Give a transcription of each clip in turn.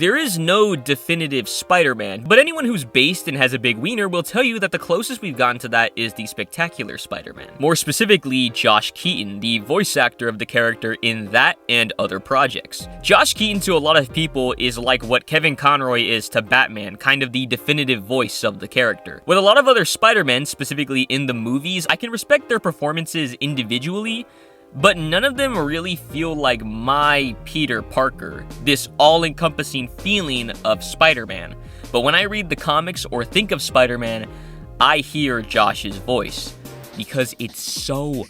There is no definitive Spider-Man, but anyone who's based and has a big wiener will tell you that the closest we've gotten to that is the Spectacular Spider-Man. More specifically, Josh Keaton, the voice actor of the character in that and other projects. Josh Keaton to a lot of people is like what Kevin Conroy is to Batman, kind of the definitive voice of the character. With a lot of other Spider-Men, specifically in the movies, I can respect their performances individually, but none of them really feel like my Peter Parker, this all-encompassing feeling of Spider-Man. But when I read the comics or think of Spider-Man, I hear Josh's voice, because it's so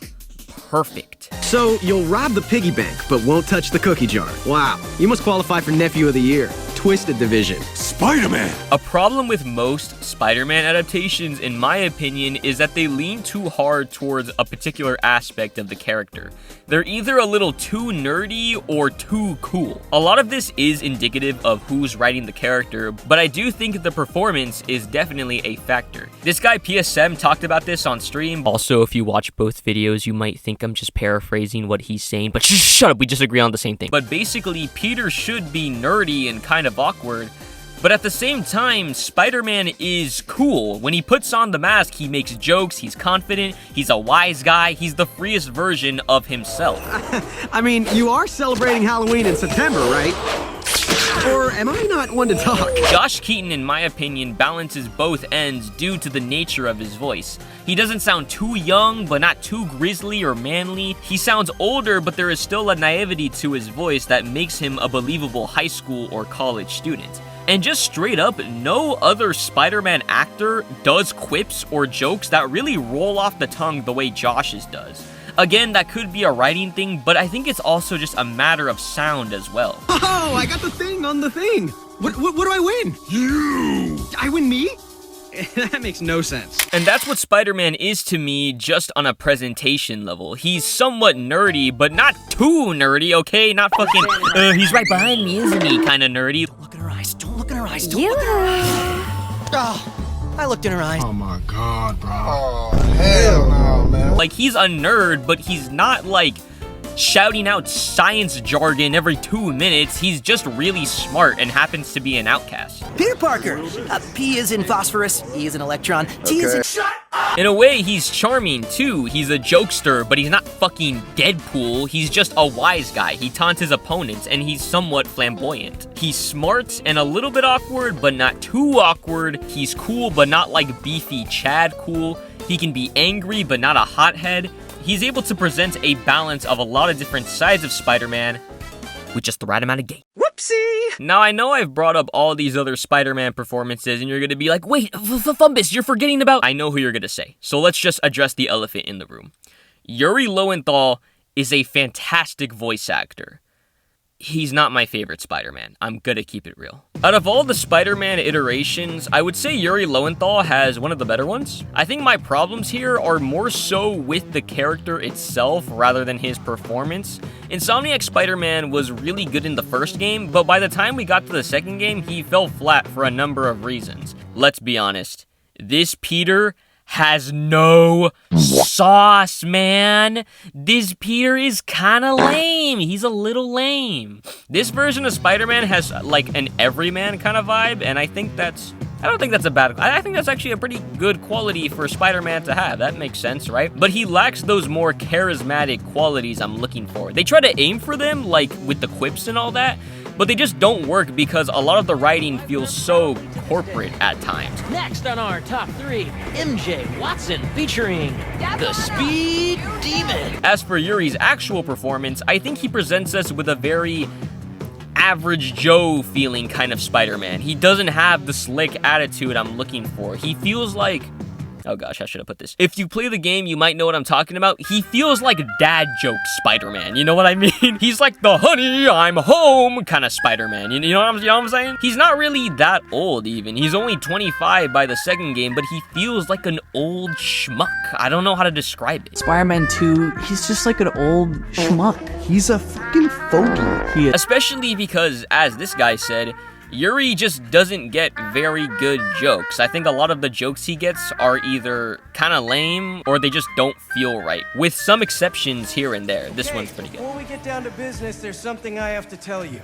perfect. So, you'll rob the piggy bank, but won't touch the cookie jar. Wow, you must qualify for Nephew of the Year. Twisted Division. Spider-Man! A problem with most Spider-Man adaptations, in my opinion, is that they lean too hard towards a particular aspect of the character. They're either a little too nerdy or too cool. A lot of this is indicative of who's writing the character, but I do think the performance is definitely a factor. This guy PSM talked about this on stream. Also, if you watch both videos, you might think I'm just paraphrasing what he's saying, but shut up, we just agree on the same thing. But basically, Peter should be nerdy and kind of awkward, but at the same time, Spider-Man is cool. When he puts on the mask, he makes jokes, he's confident, he's a wise guy, he's the freest version of himself. I mean, you are celebrating Halloween in September, right? Or am I not one to talk? Josh Keaton, in my opinion, balances both ends due to the nature of his voice. He doesn't sound too young, but not too grisly or manly. He sounds older, but there is still a naivety to his voice that makes him a believable high school or college student. And just straight up, no other Spider-Man actor does quips or jokes that really roll off the tongue the way Josh's does. Again, that could be a writing thing, but I think it's also just a matter of sound as well. Oh, I got the thing on the thing. What do I win? You! I win me? That makes no sense. And that's what Spider-Man is to me, just on a presentation level. He's somewhat nerdy, but not too nerdy, okay? Not fucking, he's right behind me, isn't he? Kind of nerdy. Don't look in her eyes. Don't look in her eyes. Don't look in her eyes. Oh, I looked in her eyes. Oh my god, bro. Oh, hell no, man. Like, he's a nerd, but he's not, like, shouting out science jargon every 2 minutes. He's just really smart and happens to be an outcast. Peter Parker. P is in phosphorus. E is in electron. T is in... Shut up! In a way, he's charming, too. He's a jokester, but he's not fucking Deadpool. He's just a wise guy. He taunts his opponents, and he's somewhat flamboyant. He's smart and a little bit awkward, but not too awkward. He's cool, but not like beefy Chad cool. He can be angry, but not a hothead. He's able to present a balance of a lot of different sides of Spider-Man with just the right amount of game. Whoopsie! Now, I know I've brought up all these other Spider-Man performances, and you're gonna be like, wait, Fumbus, you're forgetting about... I know who you're gonna say, so let's just address the elephant in the room. Yuri Lowenthal is a fantastic voice actor. He's not my favorite Spider-Man. I'm gonna keep it real. Out of all the Spider-Man iterations, I would say Yuri Lowenthal has one of the better ones. I think my problems here are more so with the character itself rather than his performance. Insomniac Spider-Man was really good in the first game, but by the time we got to the second game, he fell flat for a number of reasons. Let's be honest. This Peter has no sauce, man. This Peter is kind of lame. He's a little lame. This version of Spider-Man has like an everyman kind of vibe, and I think that's... I don't think that's a bad... I think that's actually a pretty good quality for Spider-Man to have. That makes sense, right? But he lacks those more charismatic qualities I'm looking for. They try to aim for them, like with the quips and all that, but they just don't work because a lot of the writing feels so corporate at times. Next on our top 3, MJ Watson featuring the Speed Demon. As for Yuri's actual performance, I think he presents us with a very average Joe feeling kind of Spider-Man. He doesn't have the slick attitude I'm looking for. He feels like... Oh gosh, I should have put this. If you play the game, you might know what I'm talking about. He feels like dad joke Spider-Man. You know what I mean? He's like the honey, I'm home kind of Spider-Man. You know what I'm saying? He's not really that old even. He's only 25 by the second game, but he feels like an old schmuck. I don't know how to describe it. Spider-Man 2, he's just like an old schmuck. He's a fucking fogey. Especially because, as this guy said, Yuri just doesn't get very good jokes. I think a lot of the jokes he gets are either kind of lame or they just don't feel right, with some exceptions here and there. This one's pretty good. Before we get down to business, there's something I have to tell you.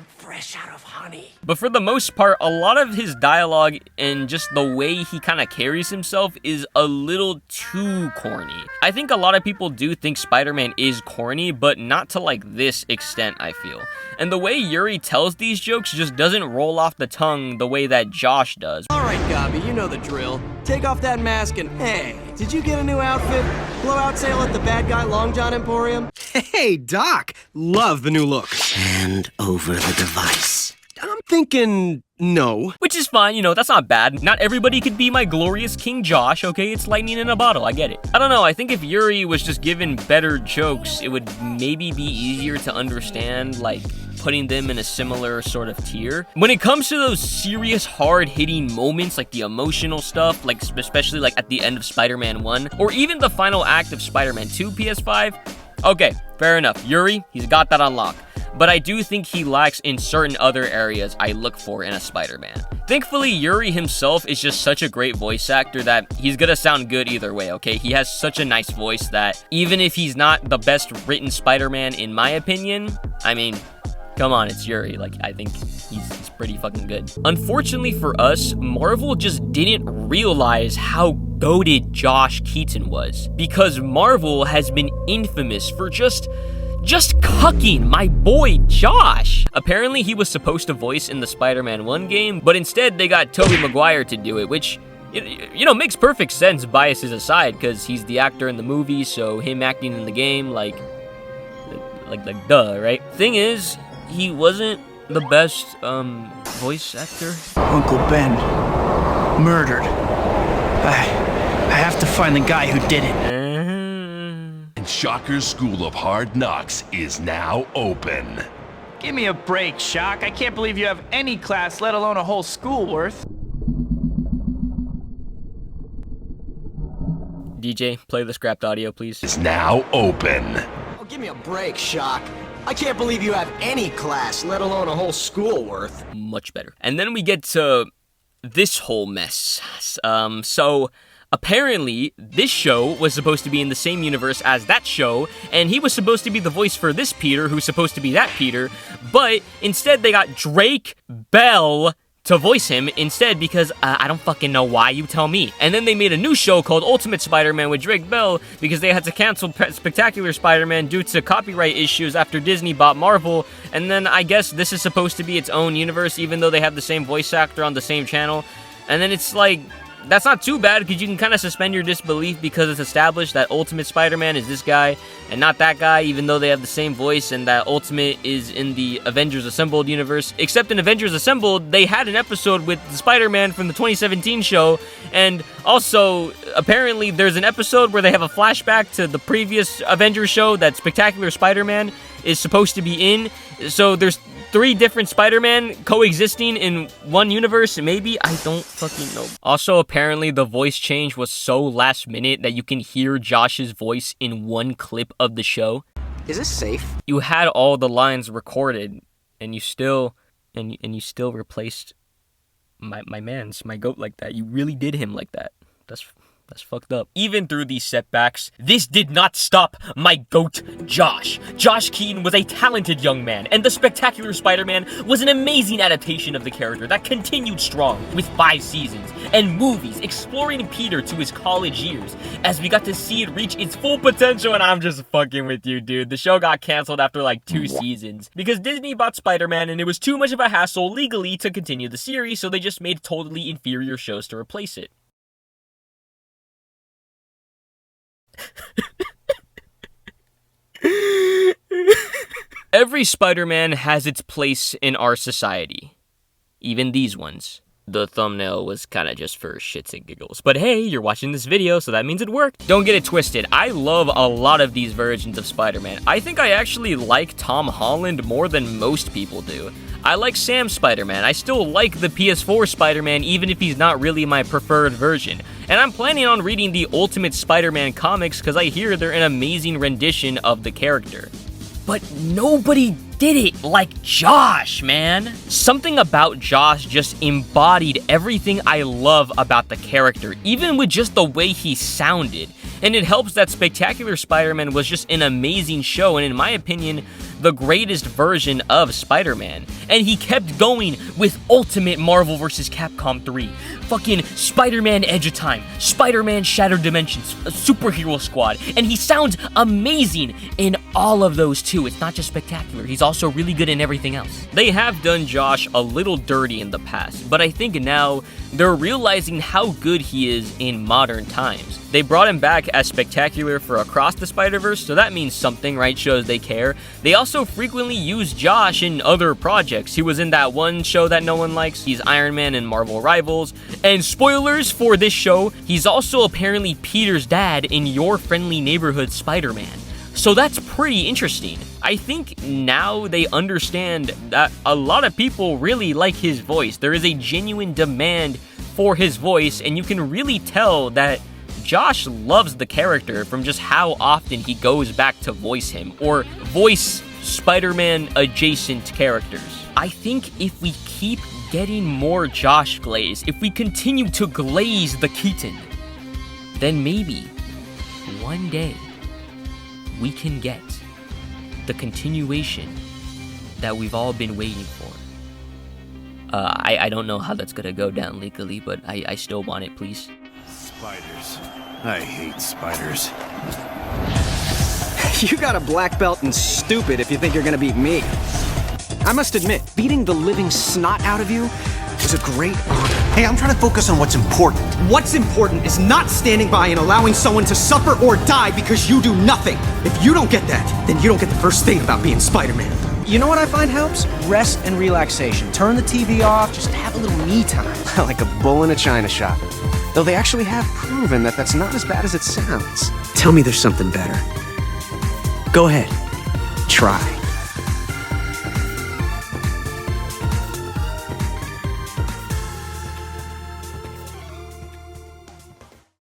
I'm fresh out of honey. But for the most part, a lot of his dialogue and just the way he kind of carries himself is a little too corny. I think a lot of people do think Spider-Man is corny, but not to like this extent, I feel. And the way Yuri tells these jokes just doesn't roll off the tongue the way that Josh does. Alright, Gabi, you know the drill. Take off that mask and hey, did you get a new outfit? Blowout sale at the Bad Guy Long John Emporium? Hey, Doc. Love the new look. Hand over the device. I'm thinking no. Which is fine, you know, that's not bad. Not everybody could be my glorious King Josh, okay? It's lightning in a bottle, I get it. I don't know, I think if Yuri was just given better jokes, it would maybe be easier to understand, like, putting them in a similar sort of tier. When it comes to those serious, hard-hitting moments, like the emotional stuff, like especially like at the end of Spider-Man 1, or even the final act of Spider-Man 2 PS5, okay, fair enough. Yuri, he's got that on lock. But I do think he lacks in certain other areas I look for in a Spider-Man. Thankfully, Yuri himself is just such a great voice actor that he's gonna sound good either way, okay? He has such a nice voice that even if he's not the best written Spider-Man in my opinion, I mean, come on, it's Yuri. Like, I think he's pretty fucking good. Unfortunately for us, Marvel just didn't realize how goated Josh Keaton was, because Marvel has been infamous for just cucking my boy Josh. Apparently he was supposed to voice in the Spider-Man 1 game, but instead they got Tobey Maguire to do it, which, you know, makes perfect sense, biases aside, because he's the actor in the movie, so him acting in the game, like duh, right? Thing is, he wasn't the best, voice actor. Uncle Ben, murdered. I have to find the guy who did it. Shocker's School of Hard Knocks is now open. Give me a break, Shock. I can't believe you have any class, let alone a whole school worth. DJ, play the scrapped audio, please. Is now open. Oh, give me a break, Shock. I can't believe you have any class, let alone a whole school worth. Much better. And then we get to this whole mess. Apparently, this show was supposed to be in the same universe as that show, and he was supposed to be the voice for this Peter, who's supposed to be that Peter, but instead they got Drake Bell to voice him instead because, I don't fucking know why, you tell me. And then they made a new show called Ultimate Spider-Man with Drake Bell because they had to cancel Spectacular Spider-Man due to copyright issues after Disney bought Marvel, and then I guess this is supposed to be its own universe even though they have the same voice actor on the same channel, and then it's like, that's not too bad because you can kind of suspend your disbelief because it's established that Ultimate Spider-Man is this guy and not that guy, even though they have the same voice, and that Ultimate is in the Avengers Assembled universe. Except in Avengers Assembled, they had an episode with the Spider-Man from the 2017 show, and also, apparently, there's an episode where they have a flashback to the previous Avengers show that Spectacular Spider-Man is supposed to be in. So there's 3 different Spider-Man coexisting in one universe, maybe? I don't fucking know. Also, apparently, the voice change was so last minute that you can hear Josh's voice in one clip of the show. Is this safe? You had all the lines recorded, and you still, and you still replaced my goat like that. You really did him like that. That's fucked up. Even through these setbacks, this did not stop my GOAT, Josh. Josh Keaton was a talented young man, and the Spectacular Spider-Man was an amazing adaptation of the character that continued strong with 5 seasons and movies exploring Peter to his college years as we got to see it reach its full potential, and I'm just fucking with you, dude. The show got canceled after like 2 seasons because Disney bought Spider-Man and it was too much of a hassle legally to continue the series, so they just made totally inferior shows to replace it. Every Spider-Man has its place in our society. Even these ones. The thumbnail was kinda just for shits and giggles. But hey, you're watching this video, so that means it worked. Don't get it twisted. I love a lot of these versions of Spider-Man. I think I actually like Tom Holland more than most people do. I like Sam Spider-Man. I still like the PS4 Spider-Man even if he's not really my preferred version. And I'm planning on reading the Ultimate Spider-Man comics because I hear they're an amazing rendition of the character. But nobody did it like Josh, man. Something about Josh just embodied everything I love about the character, even with just the way he sounded. And it helps that Spectacular Spider-Man was just an amazing show, and in my opinion, the greatest version of Spider-Man. And he kept going with Ultimate Marvel vs. Capcom 3, fucking Spider-Man Edge of Time, Spider-Man Shattered Dimensions, Superhero Squad, and he sounds amazing in all of those too. It's not just spectacular, he's also really good in everything else. They have done Josh a little dirty in the past, but I think now they're realizing how good he is in modern times. They brought him back as spectacular for Across the Spider-Verse, so that means something, right? Shows they care. They also frequently use Josh in other projects. He was in that one show that no one likes. He's Iron Man in Marvel Rivals. And spoilers for this show, he's also apparently Peter's dad in Your Friendly Neighborhood Spider-Man. So that's pretty interesting. I think now they understand that a lot of people really like his voice. There is a genuine demand for his voice, and you can really tell that Josh loves the character from just how often he goes back to voice him, or voice Spider-Man adjacent characters. I think if we keep getting more Josh glaze, if we continue to glaze the Keaton, then maybe one day we can get the continuation that we've all been waiting for. I don't know how that's gonna go down legally, but I still want it, please. Spiders. I hate spiders. You got a black belt and stupid if you think you're gonna beat me. I must admit, beating the living snot out of you was a great honor. Hey, I'm trying to focus on what's important. What's important is not standing by and allowing someone to suffer or die because you do nothing. If you don't get that, then you don't get the first thing about being Spider-Man. You know what I find helps? Rest and relaxation. Turn the TV off, just have a little me time. Like a bull in a china shop. Though they actually have proven that that's not as bad as it sounds. Tell me there's something better. Go ahead. Try.